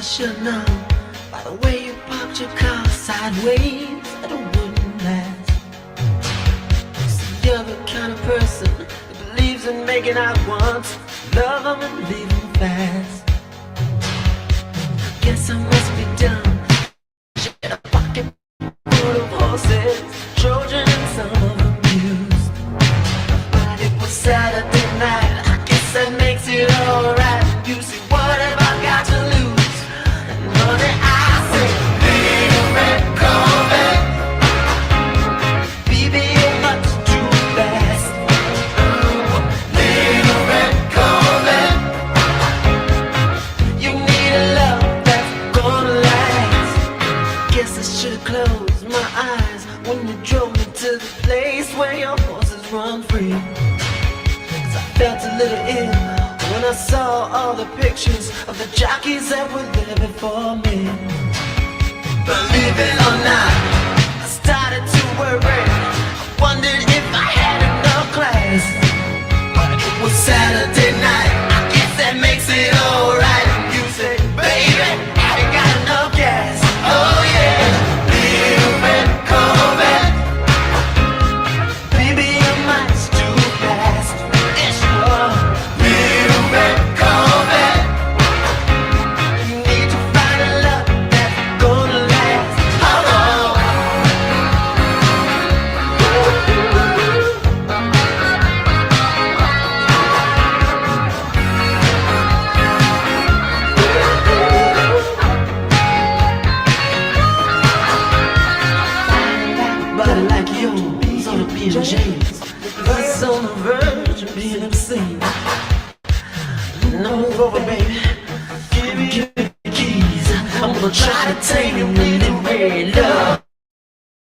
should know by the way you parked your car sideways that it wouldn't last. See, you're the kind of person who believes in making out once, love them and leave them fast. Guess I must be dumb. She had a pocket full of horses, Trojan and some of them used. But it was Saturday night, I guess that makes it alright. You see, what have I got to lose? And honey, I say, little red Corvette, baby, you're much too fast. Little red Corvette, you need a love that's gonna last. Guess I should've closed my eyes when you drove me to the place where your horses run free. 'Cause I felt a little ill when I saw all the pictures of the jockeys that were there before me. Believe it or not, I started to worry. I wondered if I had enough class. But it was Saturday night, I guess that makes it alright. And you say, baby, I ain't got enough gas. Oh yeah, little red Corvette, baby, you're much too fast. Yes, you are. Little red Corvette, you need to find a love that's gonna last. Oh, oh. Body like yours ought to be in chains. It's on the verge of being obscene. Now move over, baby. Give me the keys. I'm gonna try to tame you with the red love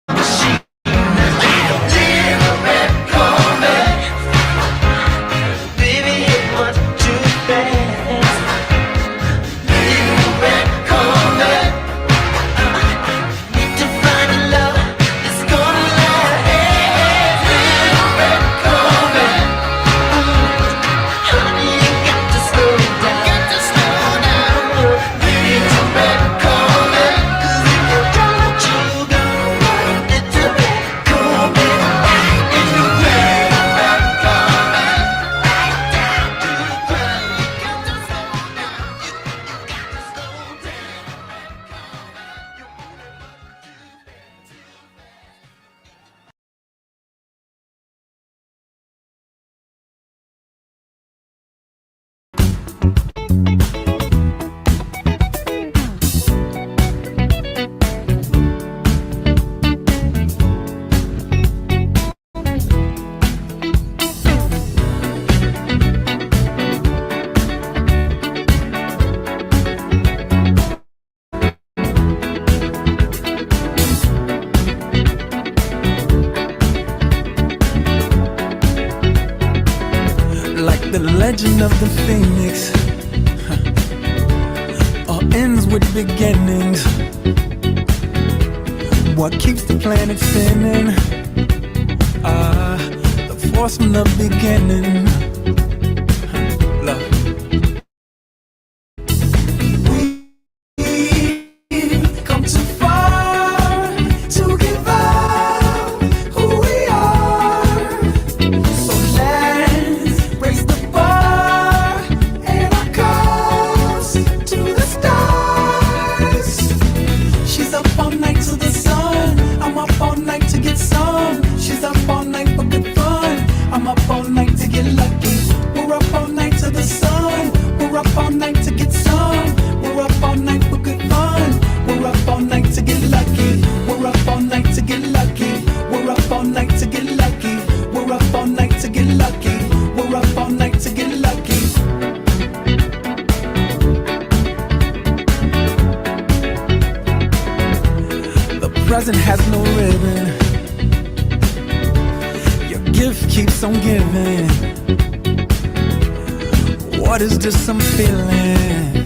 machine. Little red Corvette, baby, you're much too fast. Little red Corvette, need to find a love that's gonna last. Little red Corvette, honey, you got to slow down. Little red Corvette, 'cause if you don't, you gonna run. Little red Corvette, in the red Corvette, right down to the ground. You got to slow down. You got to slow down. Like the legend of the phoenix, all ends with beginnings. What keeps the planet spinning? The force from the beginning. Love. We've come too far to give up who we are. So let's raise the bar and our cause to the stars. She's up all night to the sun, I'm up all night to get some. She's up all night for good fun, I'm up all night to get lucky. We're up all night to the sun, we're up all night to get some. We're up all night for good fun, we're up all night to get lucky. We're up all night to get lucky. We're up all night to get lucky. We're up all night to get lucky. We're up all night to get lucky. The present has no ribbon. Your gift keeps on giving. What is this I'm feeling?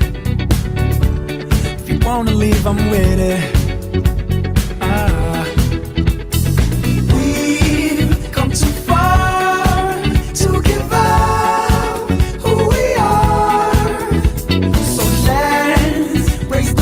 If you wanna leave, I'm with it. We've come too far to give up who we are. So let's raise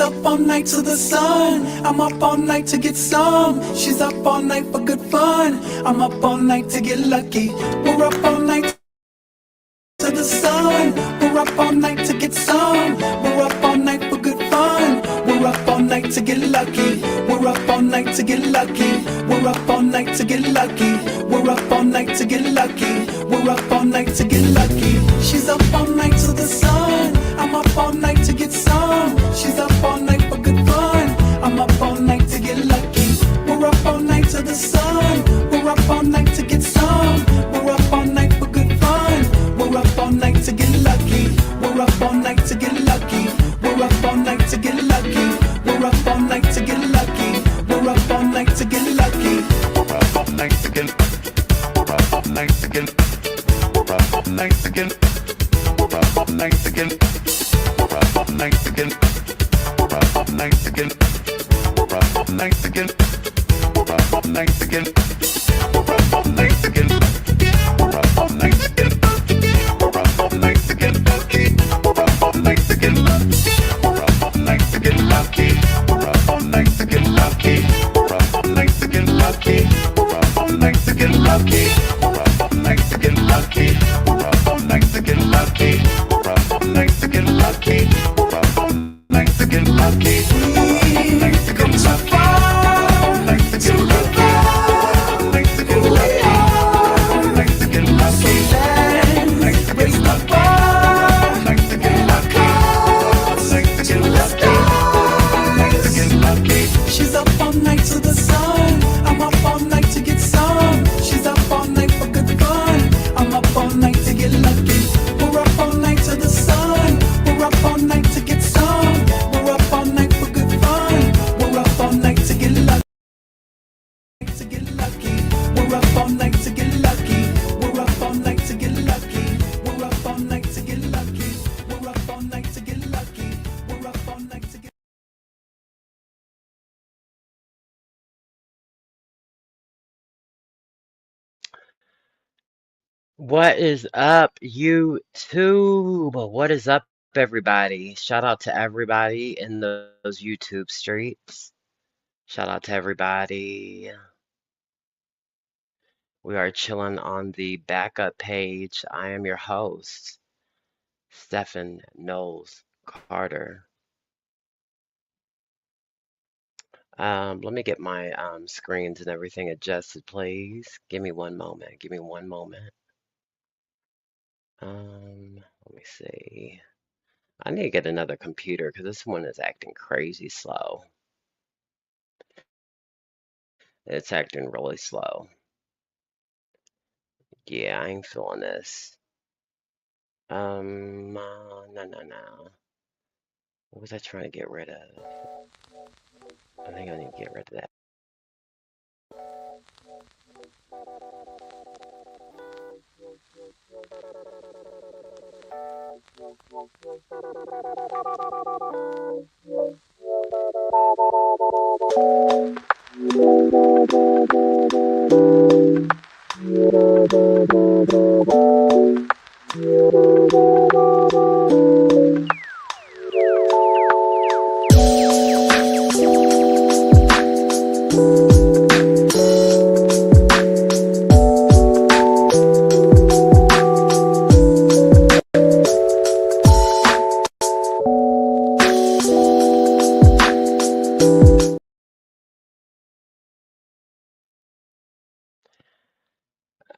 up all night to the sun. I'm up all night to get some. She's up all night for good fun. I'm up all night to get lucky. We're up all night to the sun. We're up all night to get some. We're up all night for good fun. We're up all night to get lucky. We're up all night to get lucky. We're up all night to get lucky. We're up all night to get lucky. We're up all night to get lucky. She's up all night to the sun. I'm up all night to get some. She's up all night for good fun. I'm up all night to get lucky. We're up all night to the sun. We're up all night to get some. We're up all night for good fun. We're up all night to get lucky. We're up all night to get lucky. We're up all night to get lucky. We're up all night to get lucky. We're up all night to get lucky. We're up all night to get. We're up all night to get. We're up all night to get. We're up all night to get. We're up all night to get. We're up all night to get. We're up all night to get. We're up all night to get. We're up all night to get. We're up all night to get. We're up all night to get lucky. We're up all night to get lucky. We're up all night to get lucky. We're up all night to get lucky. We're up all night to get lucky. We're up all night to get lucky. We're up all night to get lucky. We're up all night to get lucky. We're up all night to get lucky. We're up all night to get lucky. We come so far to give up. Who we are. So let's raise the bar and our cause to the stars. She's up all night to the sun. I'm up all night to get some. She's up all night for good fun. I'm up all night to get lucky. We're up all night to the sun. We're up all night to get some. We're up all night for good fun. We're up all night to get lucky. To get lucky. We're up all night to get lucky. We're up all night to get lucky. We're up all night to get lucky. We're up all night to get lucky. We're up all night to get. What is up, YouTube? What is up, everybody? Shout out to everybody in those YouTube streets. Shout out to everybody. We are chilling on the backup page. I am your host, Stephen Knowles-Carter. Let me get my screens and everything adjusted, please. Give me one moment. Give me one moment. Let me see. I need to get another computer because this one is acting crazy slow. It's acting really slow. Yeah, I ain't feeling this. No. What was I trying to get rid of? I think I need to get rid of that.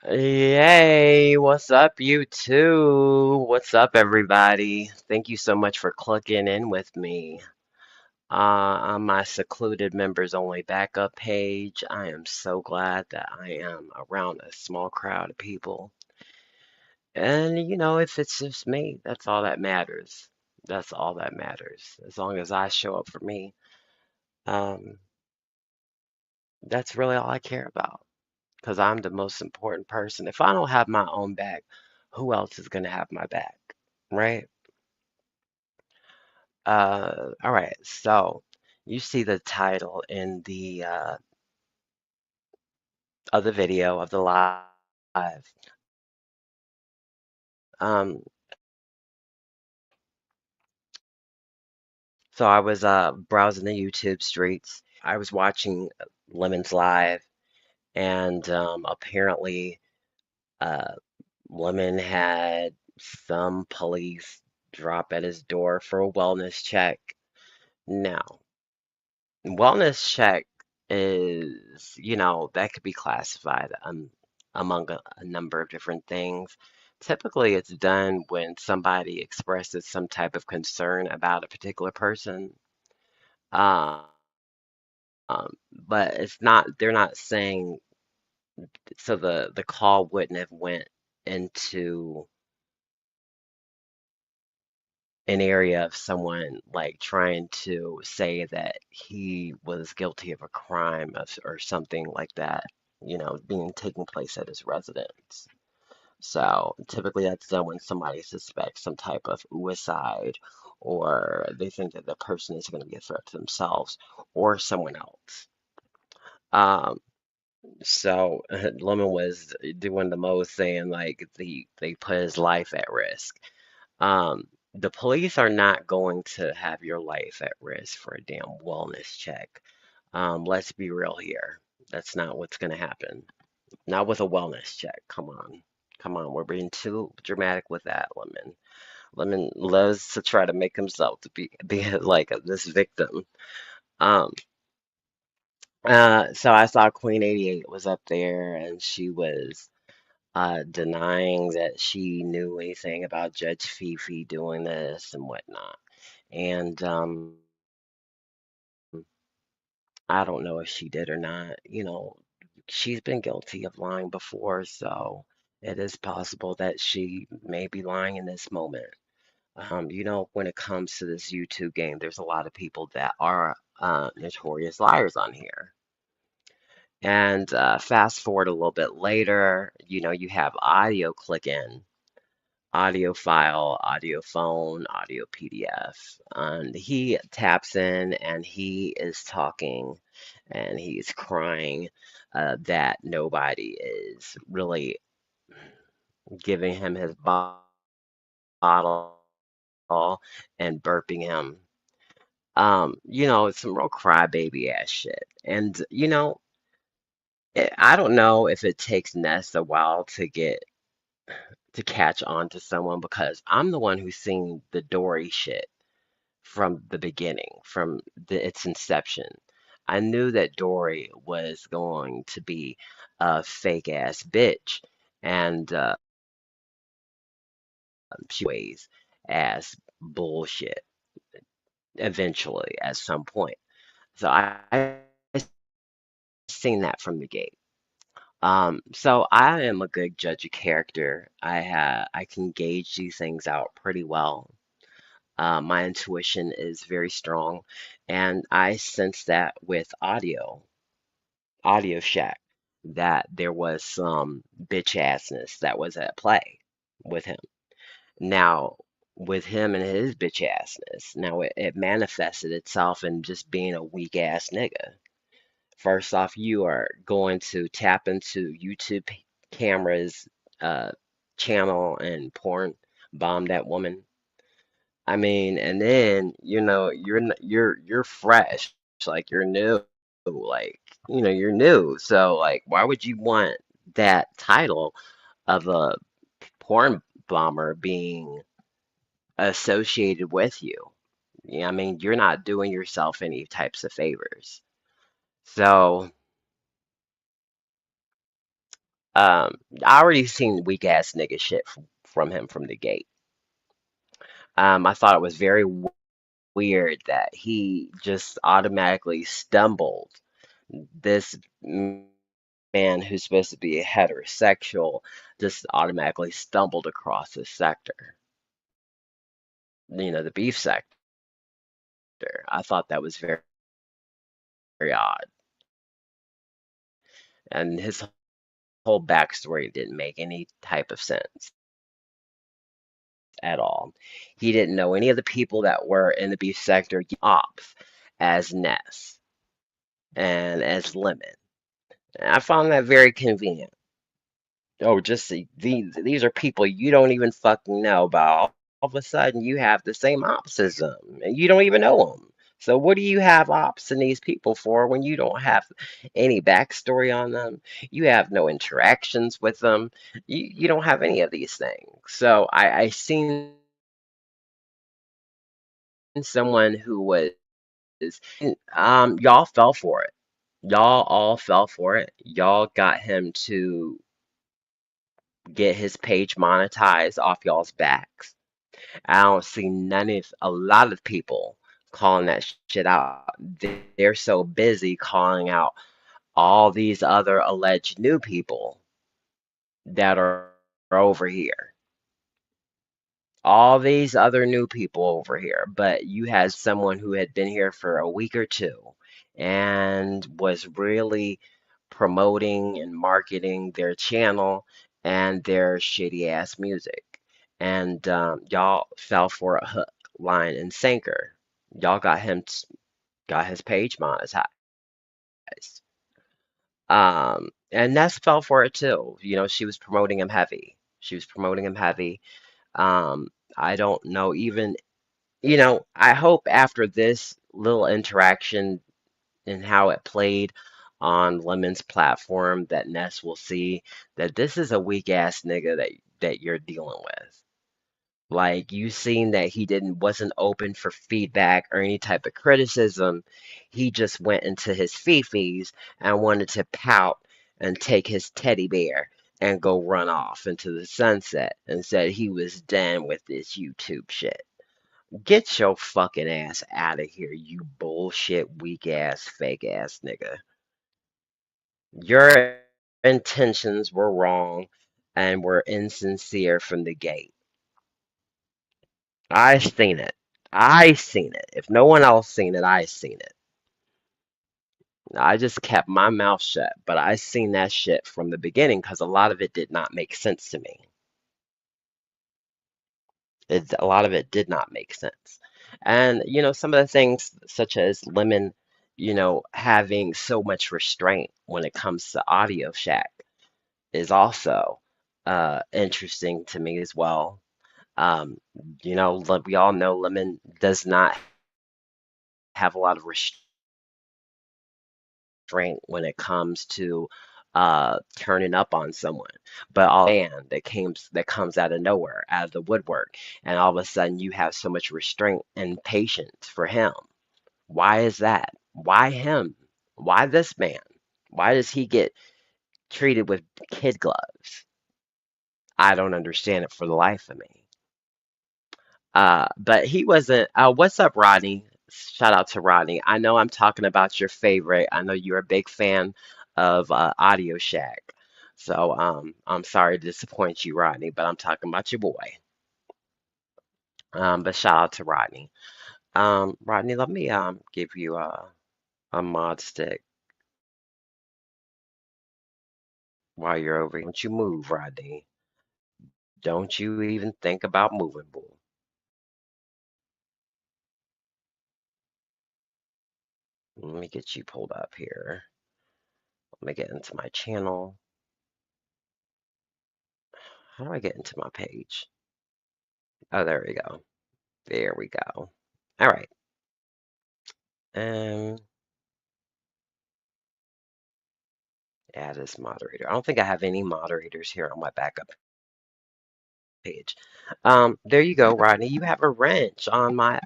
Yay, what's up, YouTube? What's up, everybody? Thank you so much for clicking in with me on my secluded members only backup page. I am so glad that I am around a small crowd of people. And if it's just me, that's all that matters. That's all that matters. As long as I show up for me, um, that's really all I care about. Because I'm the most important person. If I don't have my own back, who else is going to have my back? Right? All right. So you see the title in the of the video of the live. Um, So I was browsing the YouTube streets. I was watching Lemon's live, and apparently uh, Lemon had some police drop at his door for a wellness check. Now, wellness check is, that could be classified among a number of different things. Typically, it's done when somebody expresses some type of concern about a particular person. Um, but it's not, they're not saying, so the call wouldn't have went into an area of someone like trying to say that he was guilty of a crime or something like that, being taking place at his residence. So typically that's done when somebody suspects some type of suicide or they think that the person is going to be a threat to themselves or someone else. Um, so Lemon was doing the most, saying like they put his life at risk. Um, the police are not going to have your life at risk for a damn wellness check. Let's be real here. That's not what's going to happen. Not with a wellness check. Come on. Come on. We're being too dramatic with that, Lemon. Lemon loves to try to make himself to be like this victim. Um, so I saw Queen 88 was up there and she was denying that she knew anything about Judge Fifi doing this and whatnot. And I don't know if she did or not. She's been guilty of lying before, so it is possible that she may be lying in this moment. When it comes to this YouTube game, there's a lot of people that are notorious liars on here. And fast forward a little bit later, you have audio click in, audio file, audio phone, audio PDF. And he taps in and he is talking and he's crying that nobody is really giving him his bottle and burping him. It's some real crybaby ass shit. And, I don't know if it takes Ness a while to catch on to someone because I'm the one who's seen the Dory shit from the beginning, from its inception. I knew that Dory was going to be a fake ass bitch, and she ways as bullshit eventually at some point. So I seen that from the gate. So I am a good judge of character. I can gauge these things out pretty well. My intuition is very strong, and I sense that with Audio Shack, that there was some bitch assness that was at play with him. Now, with him and his bitch assness, now it manifested itself in just being a weak ass nigga. First off, you are going to tap into YouTube cameras, uh, channel and porn bomb that woman. I mean, and then, you're fresh, like you're new, like, you're new. So like, why would you want that title of a porn bomber being associated with you? I mean, you're not doing yourself any types of favors. So, I already seen weak ass nigga shit from him from the gate. I thought it was very weird that he just automatically stumbled this man who's supposed to be heterosexual just automatically stumbled across this sector, the beef sector. I thought that was very, very odd. And his whole backstory didn't make any type of sense at all. He didn't know any of the people that were in the beef sector ops as Ness and as Lemon. And I found that very convenient. Oh, just see, these are people you don't even fucking know about. of a sudden you have the same ops as them and you don't even know them. So what do you have ops in these people for when you don't have any backstory on them? You have no interactions with them. You don't have any of these things. So I seen someone who was y'all fell for it. Y'all all fell for it. Y'all got him to get his page monetized off y'all's backs. I don't see none of a lot of people calling that shit out. They're so busy calling out all these other alleged new people that are over here. All these other new people over here, but you had someone who had been here for a week or two and was really promoting and marketing their channel and their shitty ass music. And y'all fell for a hook, line, and sinker. Y'all got his page monetized. And Ness fell for it too. You know, she was promoting him heavy. She was promoting him heavy. Um, I don't know even, I hope after this little interaction and how it played on Lemon's platform that Ness will see that this is a weak ass nigga that you're dealing with. Like you seen that he didn't wasn't open for feedback or any type of criticism. He just went into his fifis and wanted to pout and take his teddy bear and go run off into the sunset and said he was done with this YouTube shit. Get your fucking ass out of here, you bullshit, weak ass, fake ass nigga. Your intentions were wrong and were insincere from the gate. I seen it. I seen it. If no one else seen it, I seen it. I just kept my mouth shut, but I seen that shit from the beginning because a lot of it did not make sense to me. A lot of it did not make sense. And, some of the things such as Lemon, having so much restraint when it comes to Audio Shack is also interesting to me as well. Um, we all know Lemon does not have a lot of restraint when it comes to turning up on someone. But all band that comes out of nowhere, out of the woodwork, and all of a sudden you have so much restraint and patience for him. Why is that? Why him? Why this man? Why does he get treated with kid gloves? I don't understand it for the life of me. But he wasn't. What's up, Rodney? Shout out to Rodney. I know I'm talking about your favorite. I know you're a big fan of Audio Shack. So I'm sorry to disappoint you, Rodney, but I'm talking about your boy. But shout out to Rodney. Rodney, let me give you a mod stick while you're over here. Don't you move, Rodney. Don't you even think about moving, boo. Let me get you pulled up here. Let me get into my channel. How do I get into my page? Oh, there we go. There we go. All right. Um, add as moderator. I don't think I have any moderators here on my backup page. There you go, Rodney. You have a wrench on my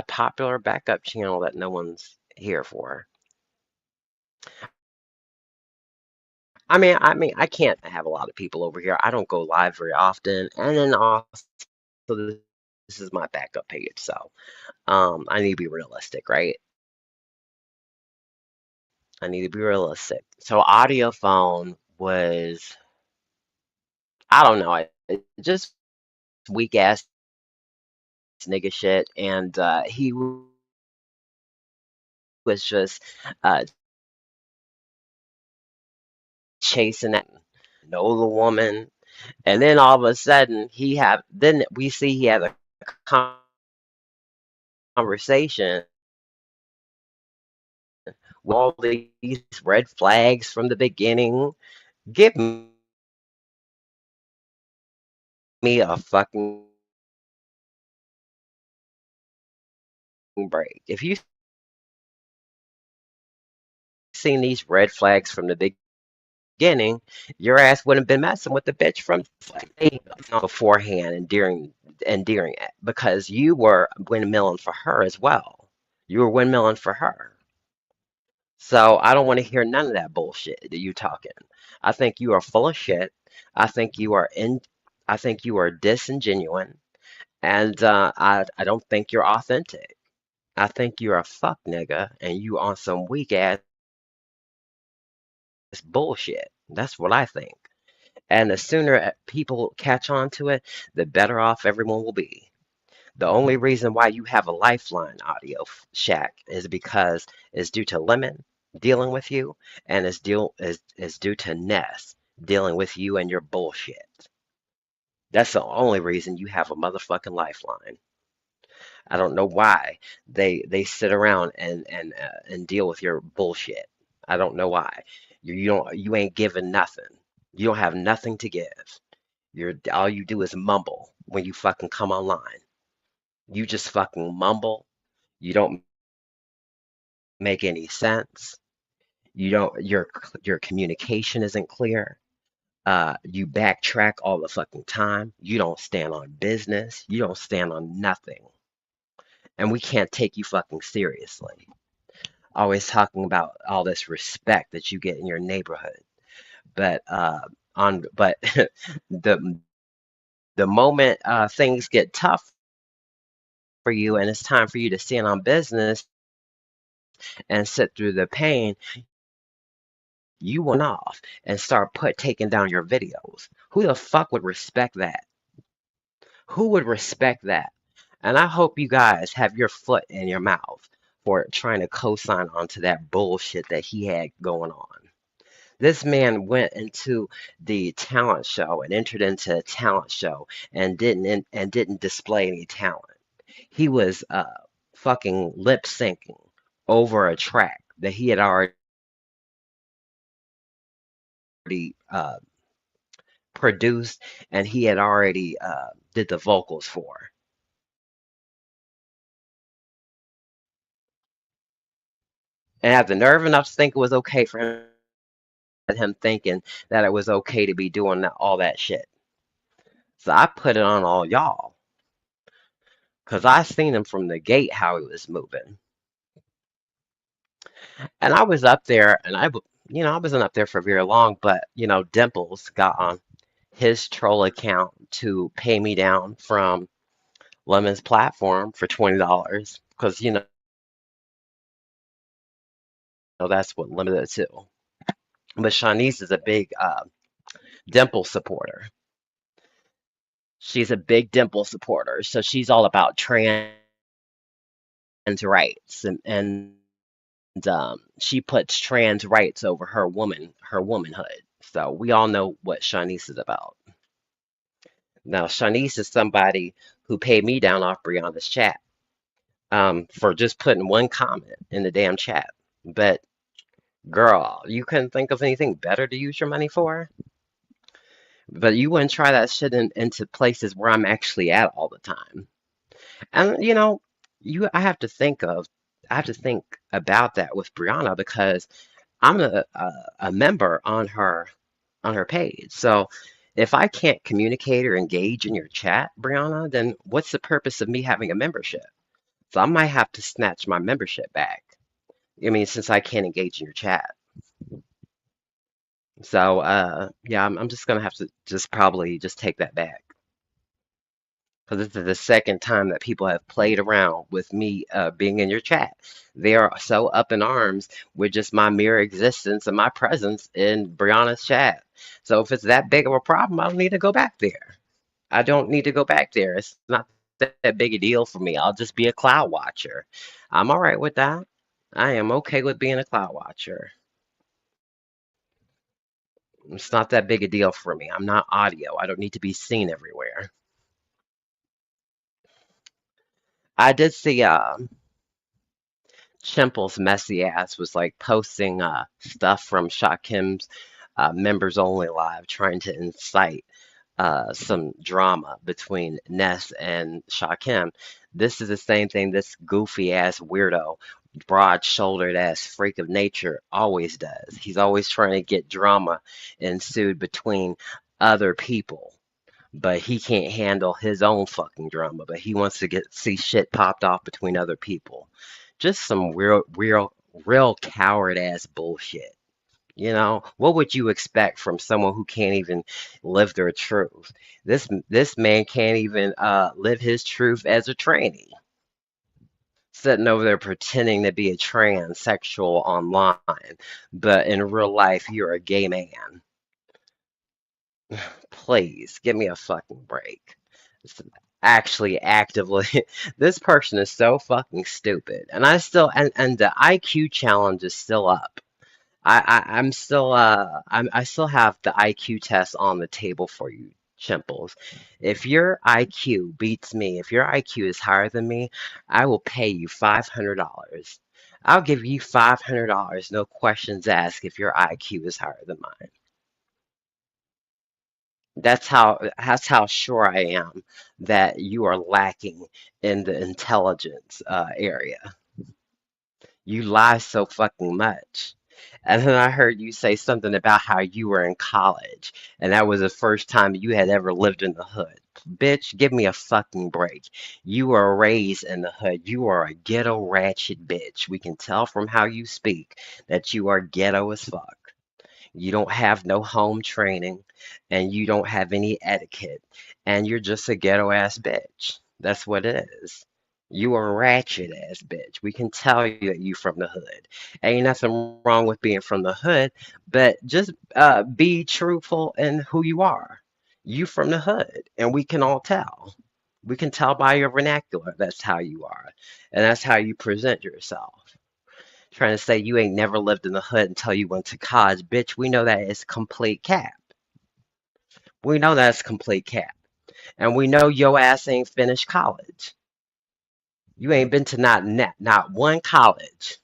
popular backup channel that no one's here for. I can't have a lot of people over here. I don't go live very often, and then also this is my backup page, so I need to be realistic, right? I need to be realistic. So audiophone was, I don't know, just weak ass nigga shit, and he was just uh, chasing that, know the woman, and then all of a sudden then we see he has a conversation with all these red flags from the beginning. Give me a fucking break. If you seen these red flags from the beginning, your ass wouldn't have been messing with the bitch from beforehand and during it because you were windmilling for her as well. You were windmilling for her. So I don't want to hear none of that bullshit that you talking. I think you are full of shit. I think you are in. I think you are disingenuous, and I don't think you're authentic. I think you're a fuck nigga, and you on some weak ass bullshit. That's what I think. And the sooner people catch on to it, the better off everyone will be. The only reason why you have a lifeline audio shack is because it's due to Lemon dealing with you, and is due to Ness dealing with you and your bullshit. That's the only reason you have a motherfucking lifeline. I don't know why they sit around and deal with your bullshit. I don't know why. You ain't giving nothing. You don't have nothing to give. You're all you do is mumble when you fucking come online. You just fucking mumble. You don't make any sense. You don't your communication isn't clear. You backtrack all the fucking time. You don't stand on business. You don't stand on nothing. And we can't take you fucking seriously. Always talking about all this respect that you get in your neighborhood. But the the moment things get tough for you and it's time for you to stand on business and sit through the pain, you went off and start taking down your videos. Who the fuck would respect that? Who would respect that? And I hope you guys have your foot in your mouth for trying to co-sign onto that bullshit that he had going on. This man went into the talent show and entered into a talent show and didn't display any talent. He was fucking lip syncing over a track that he had already uh, produced and he had already did the vocals for. And had the nerve enough to think it was okay for him thinking that it was okay to be doing all that shit. So I put it on all y'all because I seen him from the gate how he was moving. And I was up there and I wasn't up there for very long, but Dimples got on his troll account to pay me down from Lemon's platform for $20 because that's what Lemon is too. But Shanice is a big Dimple supporter. She's a big Dimple supporter, so she's all about trans rights and she puts trans rights over her womanhood. So we all know what Shanice is about. Now Shanice is somebody who paid me down off Brianna's chat for just putting one comment in the damn chat. But girl, you couldn't think of anything better to use your money for? But you wouldn't try that shit into places where I'm actually at all the time. And I have to think about that with Brianna because I'm a member on her page. So if I can't communicate or engage in your chat, Brianna, then what's the purpose of me having a membership? So I might have to snatch my membership back. I mean, since I can't engage in your chat. So yeah, I'm just gonna have to just probably just take that back. Because this is the second time that people have played around with me being in your chat. They are so up in arms with just my mere existence and my presence in Brianna's chat. So if it's that big of a problem, I don't need to go back there. I don't need to go back there. It's not that big a deal for me. I'll just be a cloud watcher. I'm all right with that. I am okay with being a cloud watcher. It's not that big a deal for me. I'm not audio. I don't need to be seen everywhere. I did see Chimple's messy ass was like posting stuff from Shakim's members only live trying to incite some drama between Ness and Shakim. This is the same thing this goofy ass weirdo, broad-shouldered ass freak of nature always does. He's always trying to get drama ensued between other people, but he can't handle his own fucking drama. But he wants to get see shit popped off between other people. Just some real coward ass bullshit. You know, what would you expect from someone who can't even live their truth? This man can't even live his truth as a tranny, sitting over there pretending to be a transsexual online, but in real life you're a gay man. Please give me a fucking break. It's actually actively, this person is so fucking stupid, and and the IQ challenge is still up. I'm still I still have the IQ test on the table for you, Chimples. If your IQ beats me, if your IQ is higher than me, I will pay you $500. I'll give you $500, no questions asked, if your IQ is higher than mine. That's how sure I am that you are lacking in the intelligence area. You lie so fucking much. And then I heard you say something about how you were in college, and that was the first time you had ever lived in the hood. Bitch, give me a fucking break. You were raised in the hood. You are a ghetto ratchet bitch. We can tell from how you speak that you are ghetto as fuck. You don't have no home training, and you don't have any etiquette, and you're just a ghetto ass bitch. That's what it is. You a ratchet ass bitch. We can tell you that you from the hood. Ain't nothing wrong with being from the hood, but just be truthful in who you are. You from the hood, and we can all tell. We can tell by your vernacular that's how you are, and that's how you present yourself. Trying to say you ain't never lived in the hood until you went to college, bitch. We know that is complete cap. We know that's complete cap. And we know your ass ain't finished college. You ain't been to not one college.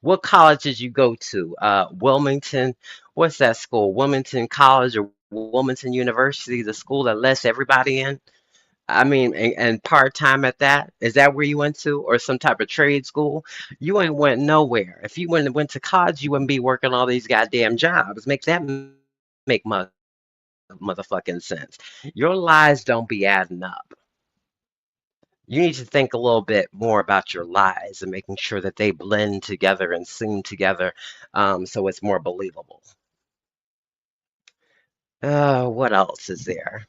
What college did you go to? Wilmington, what's that school? Wilmington College or Wilmington University, the school that lets everybody in? I mean, and part-time at that? Is that where you went to? Or some type of trade school? You ain't went nowhere. If you went to college, you wouldn't be working all these goddamn jobs. Make that make motherfucking sense. Your lies don't be adding up. You need to think a little bit more about your lies and making sure that they blend together and sing together, so it's more believable. What else is there?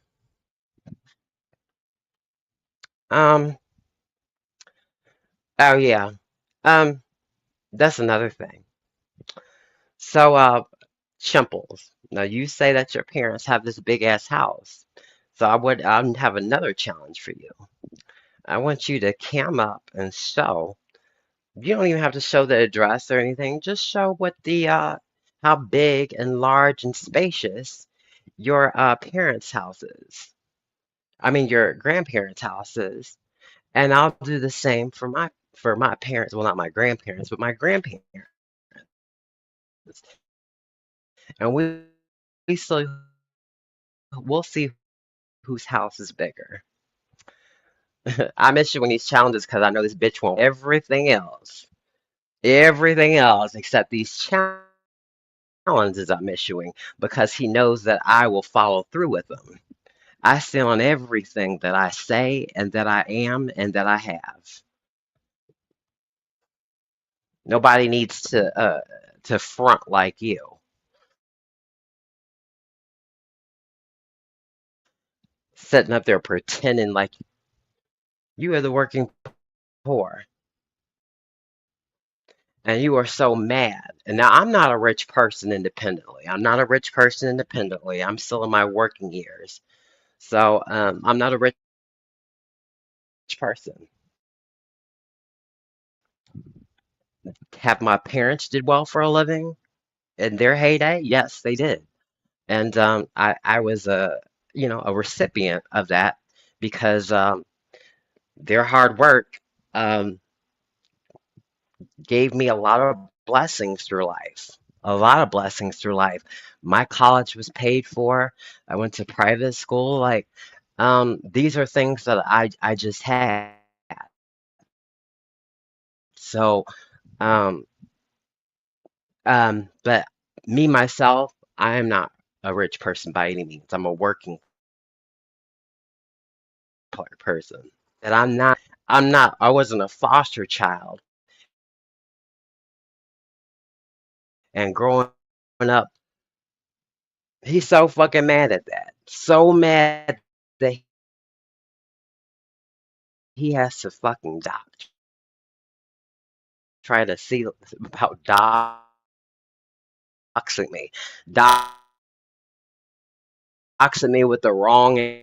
Um, oh yeah. Um, that's another thing. So, Chimples. Now you say that your parents have this big ass house. So I would have another challenge for you. I want you to cam up and show. You don't even have to show the address or anything. Just show what the how big and large and spacious your parents' house is. I mean your grandparents' house is. And I'll do the same for my parents. Well, not my grandparents, but my grandparents. And we still we'll see whose house is bigger. I'm issuing these challenges because I know this bitch won't everything else except these challenges I'm issuing because he knows that I will follow through with them. I stand on everything that I say and that I am and that I have. Nobody needs to front like you, sitting up there pretending like you are the working poor. And you are so mad. And now I'm not a rich person independently. I'm not a rich person independently. I'm still in my working years. So I'm not a rich person. Have my parents did well for a living in their heyday? Yes, they did. And I was a recipient of that because their hard work um, gave me a lot of blessings through life. a lot of blessings through life. My college was paid for. I went to private school. Like, these are things that I just had. So, um, but me myself, I am not a rich person by any means. I'm a working person. And I wasn't a foster child. And growing up, he's so fucking mad at that. So mad that he has to fucking try to see about doxing me, doxing me with the wrong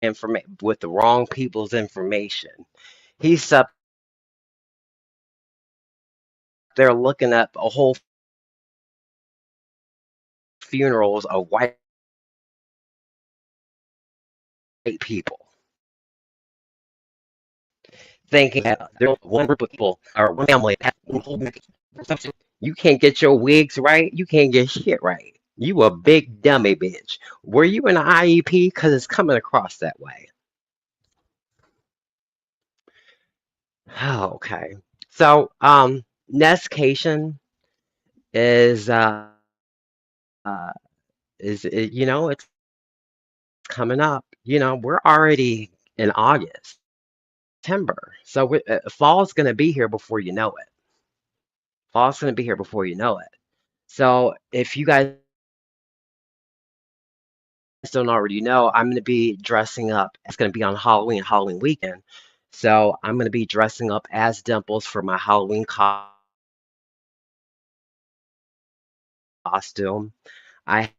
information, with the wrong people's information. He's up there looking up a whole funerals of white people, thinking that there's one group of people or one family that has one whole. You can't get your wigs right. You can't get shit right. You a big dummy bitch. Were you in an IEP? Because it's coming across that way. Oh, okay. So, Nestcation is uh it's coming up. We're already in August, September. So fall's gonna be here before you know it. Fall's gonna be here before you know it. So if you guys don't already know, I'm gonna be dressing up. It's gonna be on Halloween weekend. So I'm gonna be dressing up as Dimples for my Halloween costume. I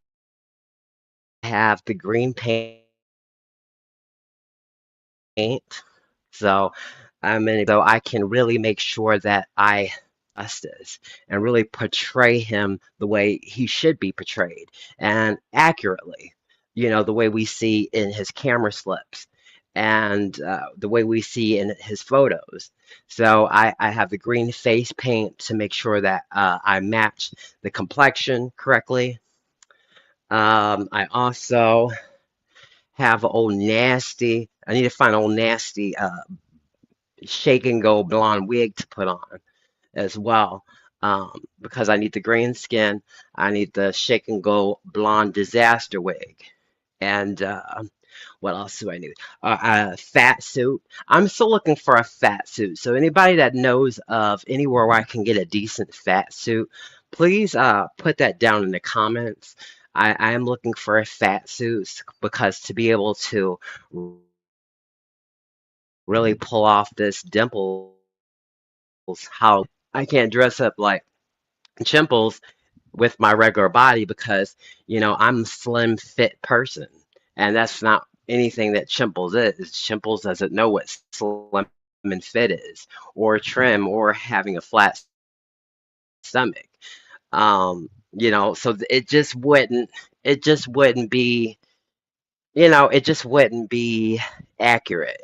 have the green paint, so so I can really make sure that I justice and really portray him the way he should be portrayed and accurately. The way we see in his camera slips and the way we see in his photos. So I have the green face paint to make sure that I match the complexion correctly. I also have old nasty. I need to find old nasty shake and go blonde wig to put on as well. Because I need the green skin, I need the shake and go blonde disaster wig, and what else do I need? A fat suit. I'm still looking for a fat suit. So anybody that knows of anywhere where I can get a decent fat suit, please put that down in the comments. I am looking for a fat suit because to be able to really pull off this dimples, how I can't dress up like Chimples with my regular body because, I'm a slim fit person. And that's not anything that Chimples is. Chimples doesn't know what slim and fit is, or trim, or having a flat stomach. So it just wouldn't be an accurate,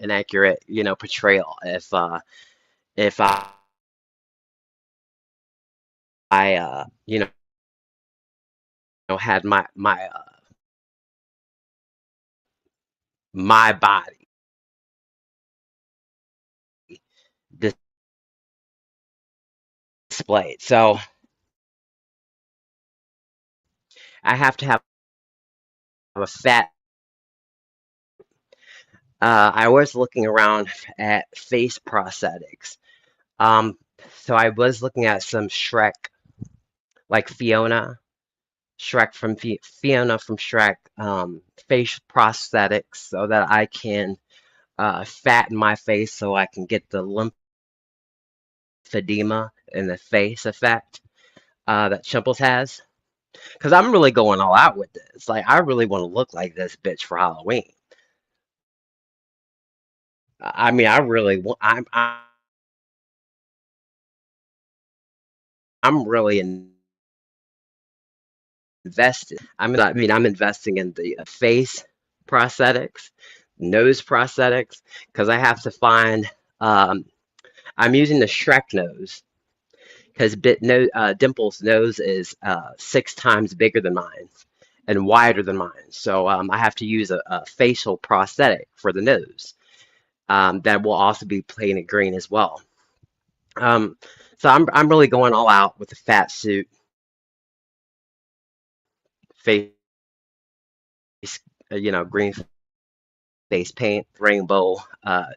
portrayal if I had my body displayed. So I have to have a fat. I was looking around at face prosthetics. Um, so I was looking at some Shrek, like Fiona from Shrek, face prosthetics, so that I can fatten my face, so I can get the lymphedema in the face effect that Chimples has. Because I'm really going all out with this. Like, I really want to look like this bitch for Halloween. I mean, I really want. I'm really invested. I'm investing in the face prosthetics, nose prosthetics, because I have to find. I'm using the Shrek nose because Dimple's nose is 6 times bigger than mine and wider than mine. So I have to use a facial prosthetic for the nose that will also be plain green as well. Um, so I'm really going all out with the fat suit, face, green face paint, rainbow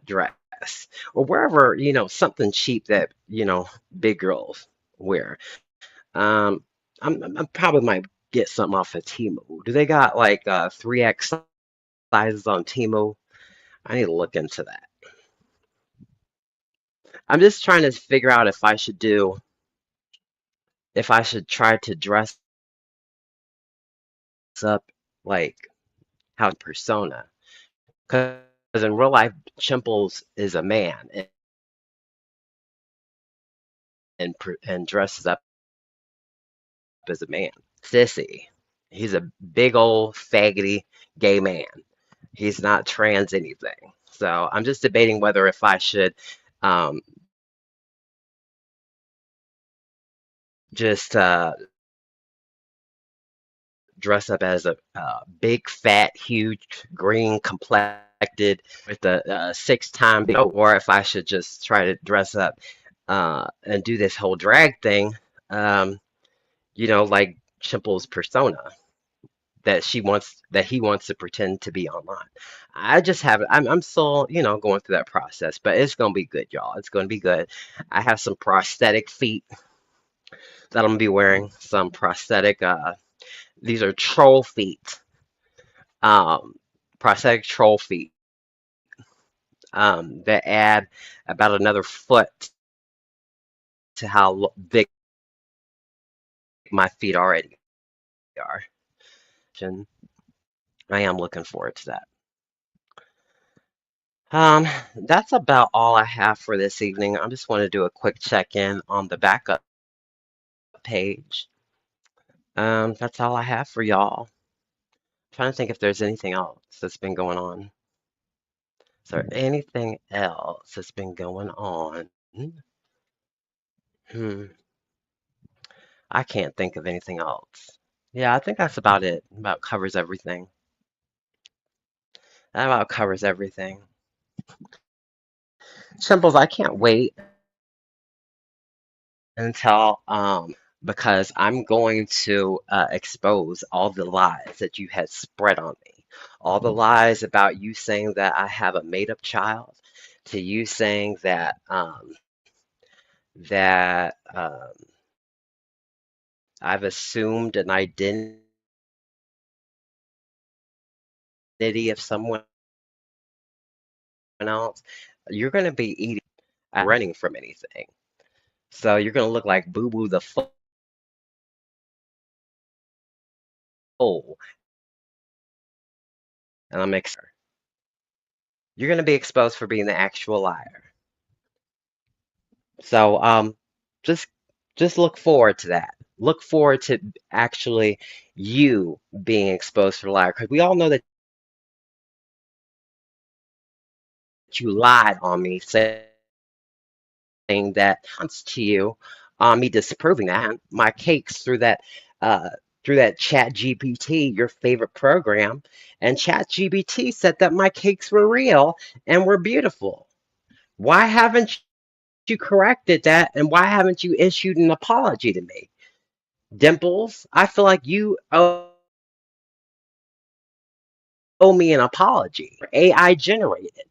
dress, or wherever, something cheap that, big girls wear. Um, I probably might get something off of Temu. Do they got like 3X sizes on Temu? I need to look into that. I'm just trying to figure out if I should try to dress up like how persona. Because in real life, Chimples is a man and dresses up as a man. Sissy, he's a big old faggoty gay man. He's not trans anything. So I'm just debating whether if I should um, just dress up as a big, fat, huge, green complected with a 6 time big, or if I should just try to dress up and do this whole drag thing, um, like Chimple's persona that he wants to pretend to be online. I just have I'm still, going through that process, but it's gonna be good, y'all. It's gonna be good. I have some prosthetic feet that I'm gonna be wearing. Some prosthetic these are troll feet. Um prosthetic troll feet that add about another foot to how big my feet already are. And I am looking forward to that. That's about all I have for this evening. I just want to do a quick check-in on the backup page. That's all I have for y'all. Trying to think if there's anything else that's been going on. Is there anything else that's been going on? Hmm, I can't think of anything else. Yeah, I think that's about it. About covers everything. That about covers everything. Simples, I can't wait until because I'm going to expose all the lies that you had spread on me. All the lies about you saying that I have a made-up child, to you saying that I've assumed an identity of someone else. You're going to be eating, running from anything. So you're going to look like Boo Boo the Fool, and I'm excited. You're going to be exposed for being the actual liar. So just just look forward to that. Look forward to actually you being exposed for the liar, because we all know that you lied on me, saying that to you, me disproving that my cakes uh through that Chat GPT, your favorite program, and Chat GPT said that my cakes were real and were beautiful. Why haven't you corrected that, and why haven't you issued an apology to me? Dimples, I feel like you owe me an apology. AI generated.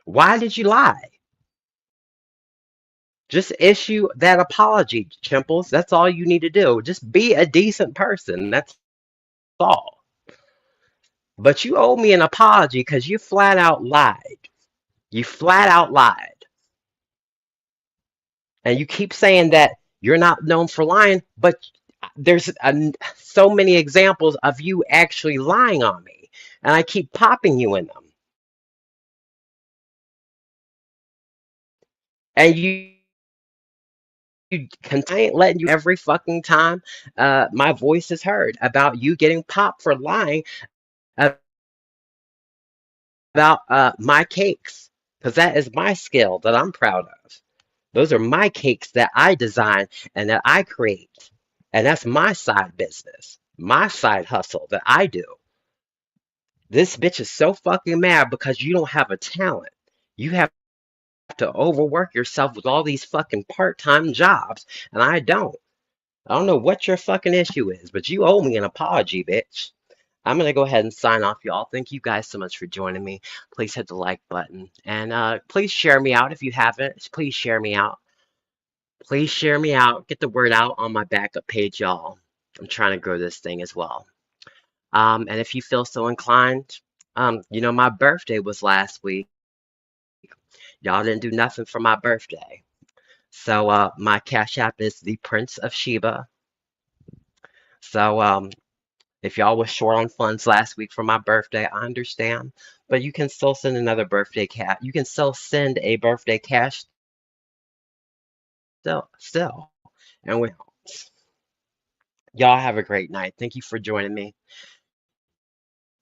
Why did you lie? Just issue that apology, Chimples. That's all you need to do. Just be a decent person. That's all. But you owe me an apology because you flat out lied. You flat out lied. And you keep saying that you're not known for lying, but there's so many examples of you actually lying on me. And I keep popping you in them. And you continue letting you every fucking time my voice is heard about you getting popped for lying about my cakes, because that is my skill that I'm proud of. Those are my cakes that I design and that I create. And that's my side business, my side hustle that I do. This bitch is so fucking mad because you don't have a talent. You have to overwork yourself with all these fucking part-time jobs, and I don't. I don't know what your fucking issue is, but you owe me an apology, bitch. I'm gonna go ahead and sign off, y'all. Thank you guys so much for joining me. Please hit the like button and please share me out if you haven't. Please share me out. Please share me out. Get the word out on my backup page, y'all. I'm trying to grow this thing as well. And if you feel so inclined, my birthday was last week. Y'all didn't do nothing for my birthday. So my Cash App is the Prince of Sheba. So if y'all was short on funds last week for my birthday, I understand. But you can still send another birthday cat. You can still send a birthday cash still. And y'all have a great night. Thank you for joining me.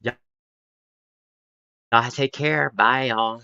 Y'all take care. Bye, y'all.